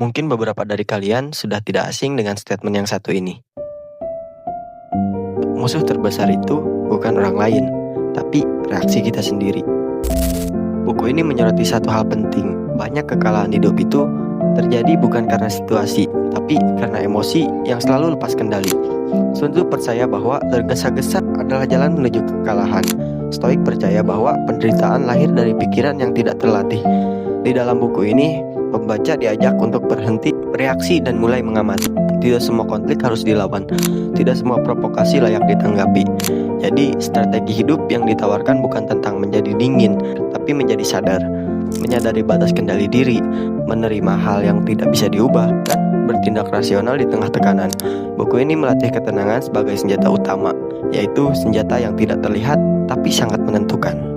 Mungkin beberapa dari kalian sudah tidak asing dengan statement yang satu ini. Musuh terbesar itu bukan orang lain, tapi reaksi kita sendiri. Buku ini menyoroti satu hal penting. Banyak kekalahan hidup itu terjadi bukan karena situasi, tapi karena emosi yang selalu lepas kendali. Sun Tzu percaya bahwa tergesa-gesa adalah jalan menuju kekalahan. Stoik percaya bahwa penderitaan lahir dari pikiran yang tidak terlatih. Di dalam buku ini, pembaca diajak untuk berhenti, bereaksi, dan mulai mengamati. Tidak semua konflik harus dilawan. Tidak semua provokasi layak ditanggapi. Jadi, strategi hidup yang ditawarkan bukan tentang menjadi dingin, tapi menjadi sadar. Menyadari batas kendali diri, menerima hal yang tidak bisa diubah, dan bertindak rasional di tengah tekanan. Buku ini melatih ketenangan sebagai senjata utama, yaitu senjata yang tidak terlihat tapi sangat menentukan.